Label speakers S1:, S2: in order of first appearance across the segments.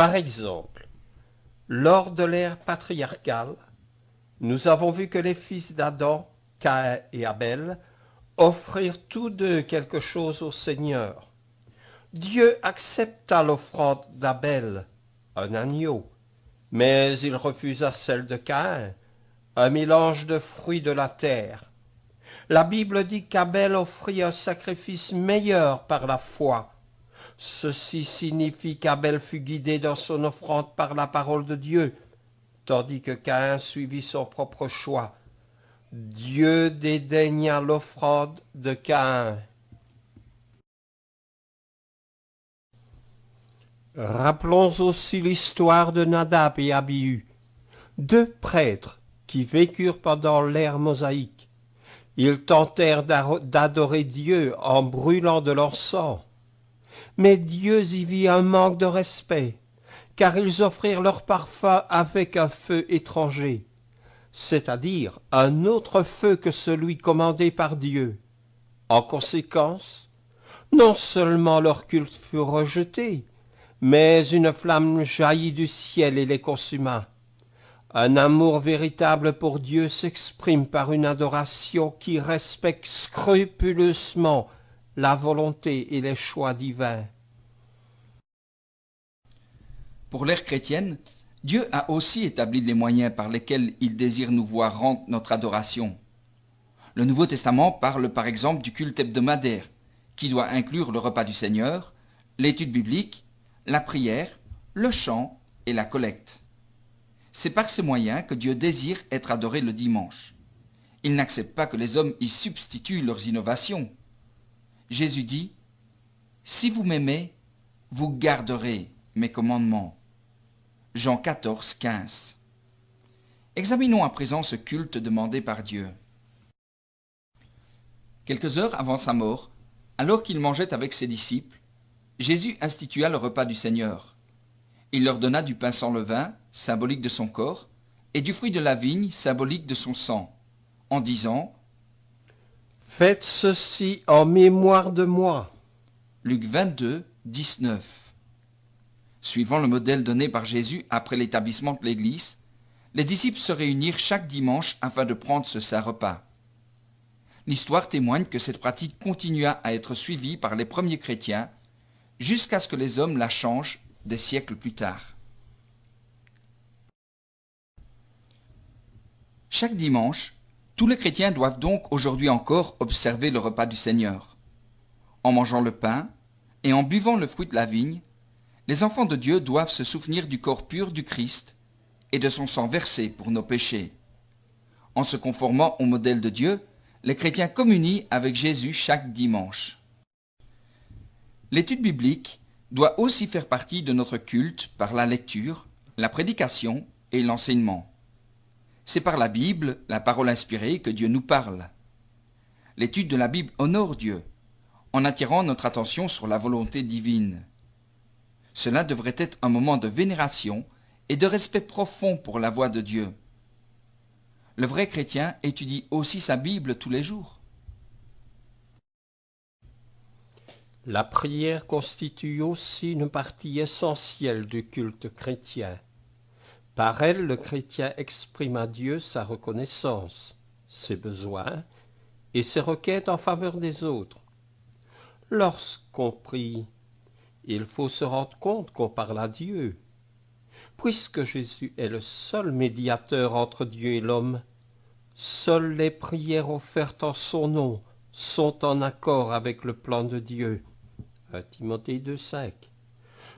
S1: Par exemple, lors de l'ère patriarcale, nous avons vu que les fils d'Adam, Caïn et Abel, offrirent tous deux quelque chose au Seigneur. Dieu accepta l'offrande d'Abel, un agneau, mais il refusa celle de Caïn, un mélange de fruits de la terre. La Bible dit qu'Abel offrit un sacrifice meilleur par la foi. Ceci signifie qu'Abel fut guidé dans son offrande par la parole de Dieu, tandis que Caïn suivit son propre choix. Dieu dédaigna l'offrande de Caïn. Rappelons aussi l'histoire de Nadab et Abihu, deux prêtres qui vécurent pendant l'ère mosaïque. Ils tentèrent d'adorer Dieu en brûlant de l'encens. Mais Dieu y vit un manque de respect, car ils offrirent leur parfum avec un feu étranger, c'est-à-dire un autre feu que celui commandé par Dieu. En conséquence, non seulement leur culte fut rejeté, mais une flamme jaillit du ciel et les consuma. Un amour véritable pour Dieu s'exprime par une adoration qui respecte scrupuleusement la volonté et les choix divins.
S2: Pour l'ère chrétienne, Dieu a aussi établi les moyens par lesquels il désire nous voir rendre notre adoration. Le Nouveau Testament parle par exemple du culte hebdomadaire, qui doit inclure le repas du Seigneur, l'étude biblique, la prière, le chant et la collecte. C'est par ces moyens que Dieu désire être adoré le dimanche. Il n'accepte pas que les hommes y substituent leurs innovations. Jésus dit « Si vous m'aimez, vous garderez mes commandements. » Jean 14, 15. Examinons à présent ce culte demandé par Dieu. Quelques heures avant sa mort, alors qu'il mangeait avec ses disciples, Jésus institua le repas du Seigneur. Il leur donna du pain sans levain, symbolique de son corps, et du fruit de la vigne, symbolique de son sang, en disant «
S1: Faites ceci en mémoire de moi. »
S2: Luc 22, 19. Suivant le modèle donné par Jésus après l'établissement de l'Église, les disciples se réunirent chaque dimanche afin de prendre ce saint repas. L'histoire témoigne que cette pratique continua à être suivie par les premiers chrétiens jusqu'à ce que les hommes la changent des siècles plus tard. Chaque dimanche, tous les chrétiens doivent donc aujourd'hui encore observer le repas du Seigneur. En mangeant le pain et en buvant le fruit de la vigne, les enfants de Dieu doivent se souvenir du corps pur du Christ et de son sang versé pour nos péchés. En se conformant au modèle de Dieu, les chrétiens communient avec Jésus chaque dimanche. L'étude biblique doit aussi faire partie de notre culte par la lecture, la prédication et l'enseignement. C'est par la Bible, la parole inspirée, que Dieu nous parle. L'étude de la Bible honore Dieu, en attirant notre attention sur la volonté divine. Cela devrait être un moment de vénération et de respect profond pour la voix de Dieu. Le vrai chrétien étudie aussi sa Bible tous les jours.
S1: La prière constitue aussi une partie essentielle du culte chrétien. Par elle, le chrétien exprime à Dieu sa reconnaissance, ses besoins et ses requêtes en faveur des autres. Lorsqu'on prie, il faut se rendre compte qu'on parle à Dieu. Puisque Jésus est le seul médiateur entre Dieu et l'homme, seules les prières offertes en son nom sont en accord avec le plan de Dieu. 1 Timothée 2,5.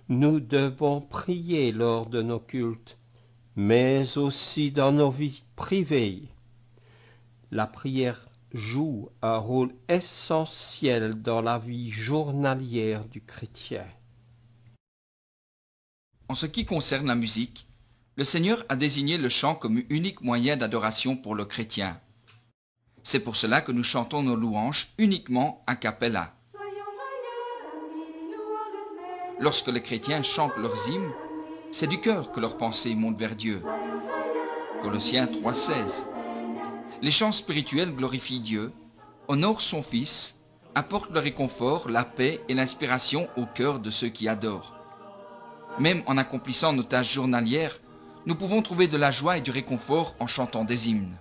S1: Nous devons prier lors de nos cultes, mais aussi dans nos vies privées. La prière joue un rôle essentiel dans la vie journalière du chrétien.
S2: En ce qui concerne la musique, le Seigneur a désigné le chant comme unique moyen d'adoration pour le chrétien. C'est pour cela que nous chantons nos louanges uniquement a cappella. Lorsque les chrétiens chantent leurs hymnes, c'est du cœur que leurs pensées montent vers Dieu. Colossiens 3,16. Les chants spirituels glorifient Dieu, honorent son Fils, apportent le réconfort, la paix et l'inspiration au cœur de ceux qui adorent. Même en accomplissant nos tâches journalières, nous pouvons trouver de la joie et du réconfort en chantant des hymnes.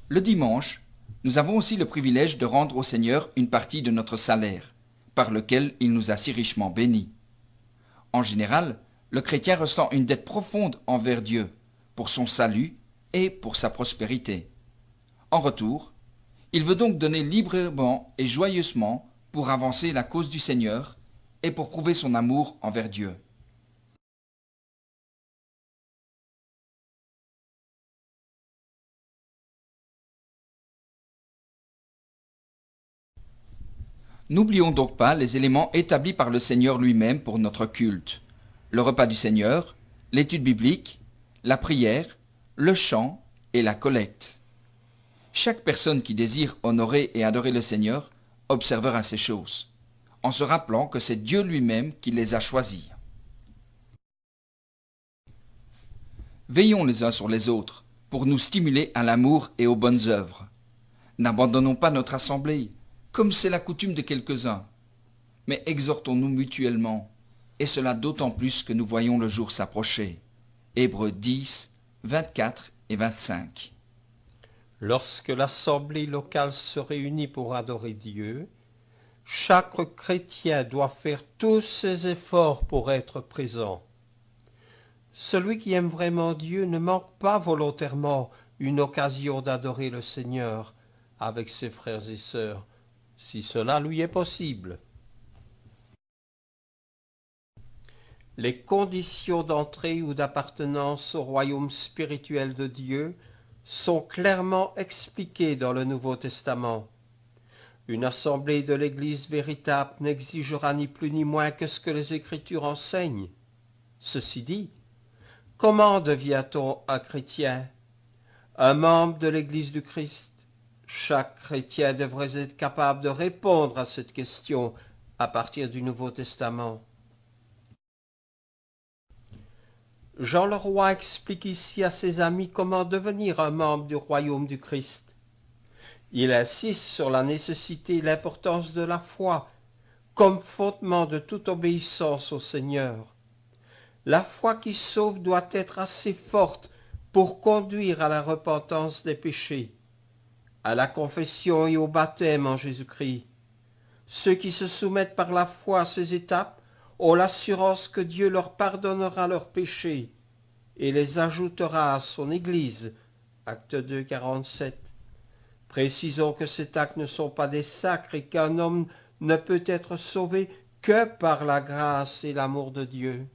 S2: Le dimanche, nous avons aussi le privilège de rendre au Seigneur une partie de notre salaire, par lequel il nous a si richement bénis. En général, le chrétien ressent une dette profonde envers Dieu, pour son salut et pour sa prospérité. En retour, il veut donc donner librement et joyeusement pour avancer la cause du Seigneur et pour prouver son amour envers Dieu. N'oublions donc pas les éléments établis par le Seigneur lui-même pour notre culte. Le repas du Seigneur, l'étude biblique, la prière, le chant et la collecte. Chaque personne qui désire honorer et adorer le Seigneur observera ces choses, en se rappelant que c'est Dieu lui-même qui les a choisis. Veillons les uns sur les autres pour nous stimuler à l'amour et aux bonnes œuvres. N'abandonnons pas notre assemblée, comme c'est la coutume de quelques-uns, mais exhortons-nous mutuellement, et cela d'autant plus que nous voyons le jour s'approcher. Hébreux 10, 24 et 25.
S1: Lorsque l'assemblée locale se réunit pour adorer Dieu, chaque chrétien doit faire tous ses efforts pour être présent. Celui qui aime vraiment Dieu ne manque pas volontairement une occasion d'adorer le Seigneur avec ses frères et sœurs, si cela lui est possible. Les conditions d'entrée ou d'appartenance au royaume spirituel de Dieu sont clairement expliquées dans le Nouveau Testament. Une assemblée de l'Église véritable n'exigera ni plus ni moins que ce que les Écritures enseignent. Ceci dit, comment devient-on un chrétien? Un membre de l'Église du Christ? Chaque chrétien devrait être capable de répondre à cette question à partir du Nouveau Testament. Jean le Roi explique ici à ses amis comment devenir un membre du royaume du Christ. Il insiste sur la nécessité et l'importance de la foi comme fondement de toute obéissance au Seigneur. La foi qui sauve doit être assez forte pour conduire à la repentance des péchés, à la confession et au baptême en Jésus-Christ. Ceux qui se soumettent par la foi à ces étapes ont l'assurance que Dieu leur pardonnera leurs péchés et les ajoutera à son Église. Acte 2, 47. Précisons que ces actes ne sont pas des sacres et qu'un homme ne peut être sauvé que par la grâce et l'amour de Dieu.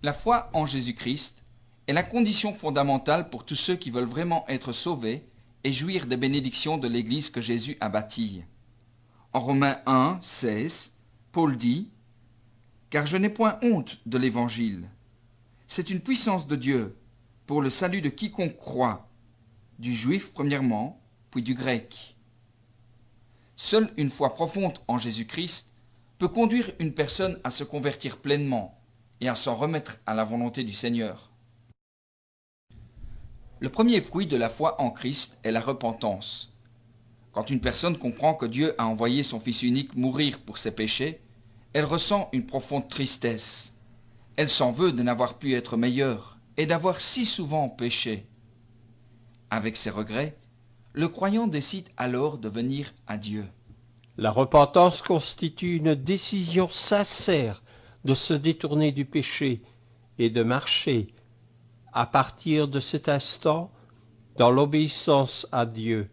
S2: La foi en Jésus-Christ est la condition fondamentale pour tous ceux qui veulent vraiment être sauvés et jouir des bénédictions de l'Église que Jésus a bâtie. En Romains 1, 16, Paul dit « Car je n'ai point honte de l'Évangile. C'est une puissance de Dieu pour le salut de quiconque croit, du juif premièrement, puis du grec. » Seule une foi profonde en Jésus-Christ peut conduire une personne à se convertir pleinement et à s'en remettre à la volonté du Seigneur. Le premier fruit de la foi en Christ est la repentance. Quand une personne comprend que Dieu a envoyé son Fils unique mourir pour ses péchés, elle ressent une profonde tristesse. Elle s'en veut de n'avoir pu être meilleure et d'avoir si souvent péché. Avec ses regrets, le croyant décide alors de venir à Dieu.
S1: La repentance constitue une décision sincère de se détourner du péché et de marcher, à partir de cet instant, dans l'obéissance à Dieu.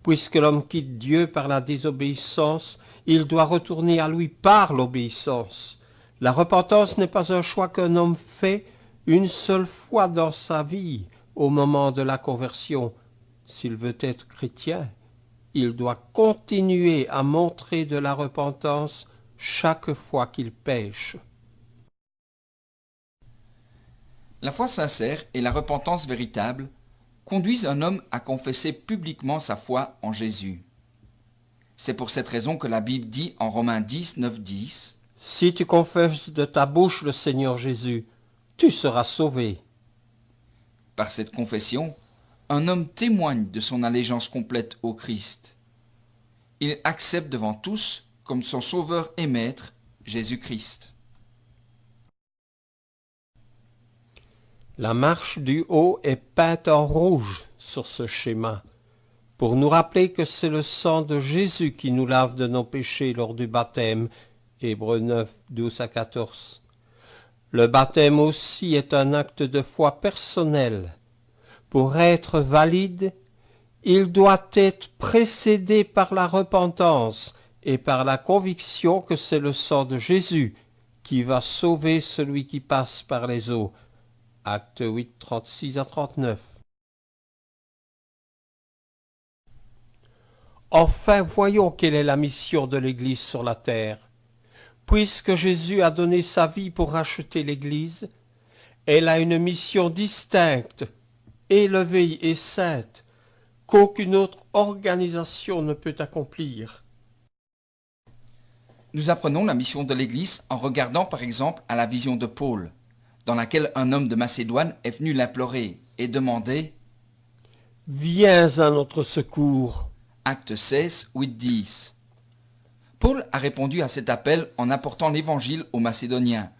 S1: Puisque l'homme quitte Dieu par la désobéissance, il doit retourner à lui par l'obéissance. La repentance n'est pas un choix qu'un homme fait une seule fois dans sa vie, au moment de la conversion. S'il veut être chrétien, il doit continuer à montrer de la repentance chaque fois qu'il pêche.
S2: La foi sincère et la repentance véritable conduisent un homme à confesser publiquement sa foi en Jésus. C'est pour cette raison que la Bible dit en Romains 10, 9, 10 «
S1: Si tu confesses de ta bouche le Seigneur Jésus, tu seras sauvé. »
S2: Par cette confession, un homme témoigne de son allégeance complète au Christ. Il accepte devant tous comme son sauveur et maître, Jésus-Christ.
S1: La marche du haut est peinte en rouge sur ce schéma, pour nous rappeler que c'est le sang de Jésus qui nous lave de nos péchés lors du baptême, Hébreux 9, 12 à 14. Le baptême aussi est un acte de foi personnel. Pour être valide, il doit être précédé par la repentance et par la conviction que c'est le sang de Jésus qui va sauver celui qui passe par les eaux. Acte 8, 36 à 39. Enfin, voyons quelle est la mission de l'Église sur la terre. Puisque Jésus a donné sa vie pour racheter l'Église, elle a une mission distincte, élevée et sainte, qu'aucune autre organisation ne peut accomplir.
S2: Nous apprenons la mission de l'Église en regardant par exemple à la vision de Paul, dans laquelle un homme de Macédoine est venu l'implorer et demander
S1: « Viens à notre secours !»
S2: Acte 16, 8, 10. Paul a répondu à cet appel en apportant l'Évangile aux Macédoniens,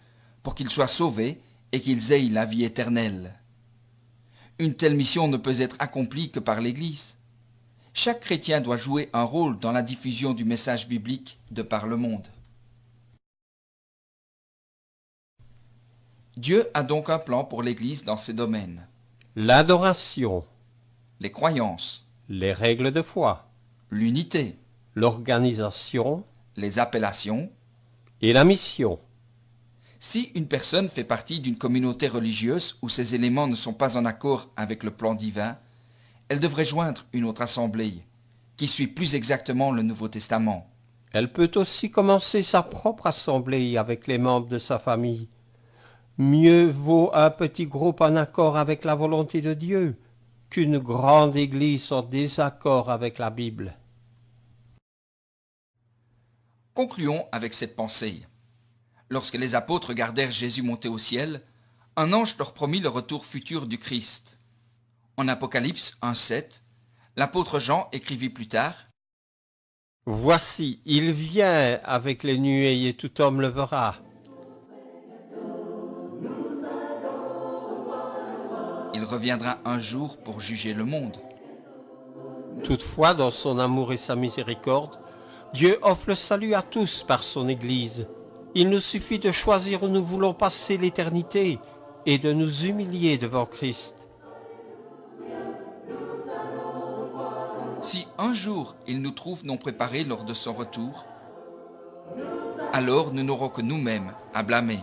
S2: pour qu'ils soient sauvés et qu'ils aient la vie éternelle. Une telle mission ne peut être accomplie que par l'Église. Chaque chrétien doit jouer un rôle dans la diffusion du message biblique de par le monde. Dieu a donc un plan pour l'Église dans ces domaines.
S1: L'adoration,
S2: Les croyances,
S1: les règles de foi,
S2: l'unité,
S1: l'organisation
S2: les appellations.
S1: et la mission.
S2: Si une personne fait partie d'une communauté religieuse où ces éléments ne sont pas en accord avec le plan divin, elle devrait joindre une autre assemblée, qui suit plus exactement le Nouveau Testament.
S1: Elle peut aussi commencer sa propre assemblée avec les membres de sa famille. Mieux vaut un petit groupe en accord avec la volonté de Dieu qu'une grande église en désaccord avec la Bible.
S2: Concluons avec cette pensée. Lorsque les apôtres regardèrent Jésus monter au ciel, un ange leur promit le retour futur du Christ. En Apocalypse 1,7, l'apôtre Jean écrivit plus tard
S1: « Voici, il vient avec les nuées et tout homme le verra.
S2: Il reviendra un jour pour juger le monde. »
S1: Toutefois, dans son amour et sa miséricorde, Dieu offre le salut à tous par son Église. Il nous suffit de choisir où nous voulons passer l'éternité et de nous humilier devant Christ.
S2: Si un jour il nous trouve non préparés lors de son retour, alors nous n'aurons que nous-mêmes à blâmer.